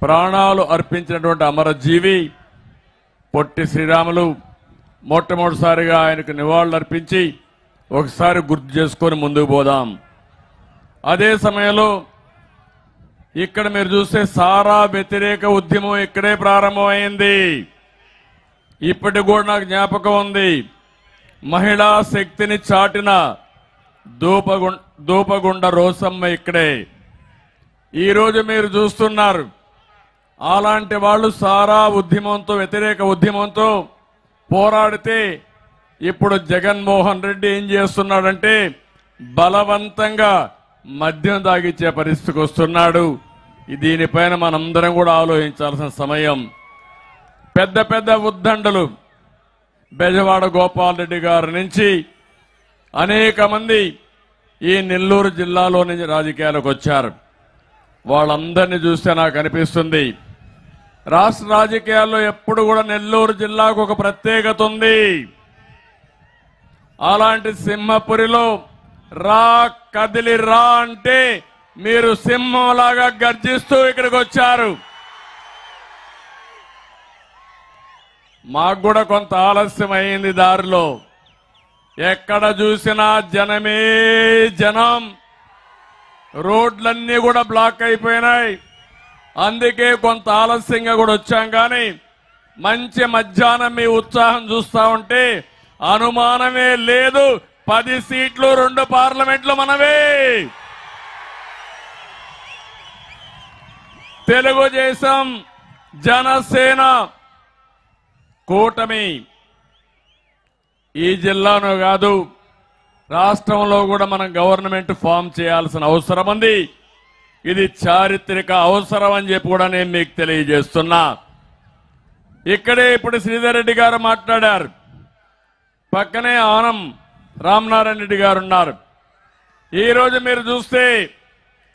ప్రాణాలు అర్పించినటువంటి అమరజీవి పొట్టి శ్రీరాములు మొట్టమొదటిసారిగా ఆయనకు నివాళులు అర్పించి ఒకసారి గుర్తు చేసుకొని ముందుకు పోదాం. అదే సమయంలో ఇక్కడ మీరు చూస్తే సారా వ్యతిరేక ఉద్యమం ఇక్కడే ప్రారంభమైంది. ఇప్పటికి కూడా నాకు జ్ఞాపకం ఉంది. మహిళా శక్తిని చాటిన దూపగుండ రోసమ్మ ఇక్కడే. ఈరోజు మీరు చూస్తున్నారు అలాంటి వాళ్ళు సారా ఉద్యమంతో వ్యతిరేక ఉద్యమంతో పోరాడితే ఇప్పుడు జగన్మోహన్ రెడ్డి ఏం చేస్తున్నాడంటే బలవంతంగా మద్యం తాగిచ్చే పరిస్థితికి వస్తున్నాడు. దీనిపైన మనందరం కూడా ఆలోచించాల్సిన సమయం. పెద్ద పెద్ద ఉద్దండలు బెజవాడ గోపాల్ రెడ్డి గారి నుంచి అనేక మంది ఈ నెల్లూరు జిల్లాలో నుంచి రాజకీయాలకు వచ్చారు. వాళ్ళందరినీ చూస్తే నాకు అనిపిస్తుంది రాష్ట్ర రాజకీయాల్లో ఎప్పుడు కూడా నెల్లూరు జిల్లాకు ఒక ప్రత్యేకత ఉంది. అలాంటి సింహపురిలో రా కదిలి రా అంటే మీరు సింహంలాగా గర్జిస్తూ ఇక్కడికి వచ్చారు. మాకు కూడా కొంత ఆలస్యం అయింది. దారిలో ఎక్కడ చూసినా జనమే జనం, రోడ్లన్నీ కూడా బ్లాక్ అయిపోయినాయి. అందుకే కొంత ఆలస్యంగా కూడా వచ్చాం. కానీ మంచి మధ్యాహ్నం మీ ఉత్సాహం చూస్తా ఉంటే అనుమానమే లేదు 10 సీట్లు 2 పార్లమెంట్లు మనవే. తెలుగుదేశం జనసేన కూటమి ఈ జిల్లాలో కాదు రాష్ట్రంలో కూడా మనం గవర్నమెంట్ ఫామ్ చేయాల్సిన అవసరం ఉంది. ఇది చారిత్రక అవసరం అని చెప్పి కూడా నేను మీకు తెలియజేస్తున్నా. ఇక్కడే ఇప్పుడు శ్రీధర్ రెడ్డి గారు మాట్లాడారు. పక్కనే ఆనం రామనారాయణ రెడ్డి గారు ఉన్నారు. ఈరోజు మీరు చూస్తే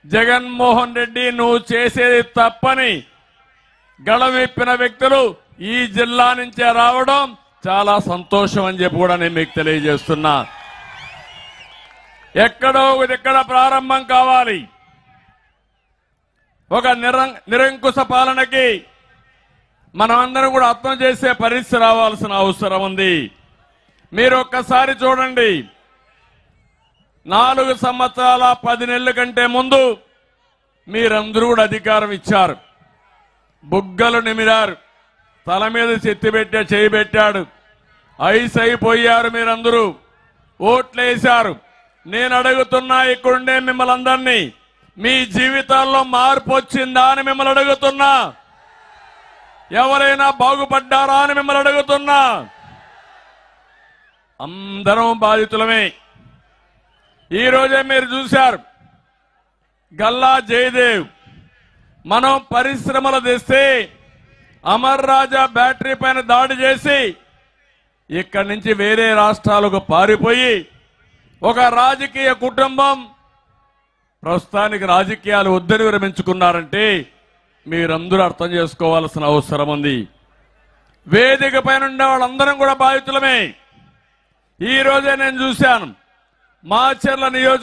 జగన్మోహన్ రెడ్డి నువ్వు చేసేది తప్పని గళమెప్పిన వ్యక్తులు ఈ జిల్లా నుంచే రావడం చాలా సంతోషం అని చెప్పి కూడా నేను మీకు తెలియజేస్తున్నా. ఎక్కడో ఇక్కడ ప్రారంభం కావాలి. ఒక నిరంకుశ పాలనకి మనమందరం కూడా అర్థం చేసే పరిస్థితి రావాల్సిన అవసరం ఉంది. మీరు ఒక్కసారి చూడండి, 4 సంవత్సరాల 10 నెలల కంటే ముందు మీరందరూ కూడా అధికారం ఇచ్చారు. బుగ్గలు నిమిరారు, తల మీద చేయి పెట్టాడు, ఐస్ అయిపోయారు. మీరందరూ ఓట్లేశారు. నేను అడుగుతున్నా ఇక్కడుండే మిమ్మల్ని అందరినీ, మీ జీవితాల్లో మార్పు వచ్చిందా అని మిమ్మల్ని అడుగుతున్నా. ఎవరైనా బాగుపడ్డారా అని మిమ్మల్ని అడుగుతున్నా. అందరం బాధితులమే. ఈ రోజే మీరు చూశారు గల్లా జయదేవ్ మనం పరిశ్రమలు తెస్తే అమర్ రాజా బ్యాటరీ పైన దాడి చేసి ఇక్కడి నుంచి వేరే రాష్ట్రాలకు పారిపోయి ఒక రాజకీయ కుటుంబం ప్రస్తుతానికి రాజకీయాలు వద్దని విరమించుకున్నారంటే మీరందరూ అర్థం చేసుకోవాల్సిన అవసరం ఉంది. వేదిక పైన ఉండే వాళ్ళందరం కూడా బాధితులమే. ఈ రోజే నేను చూశాను మాచర్ల నియోజక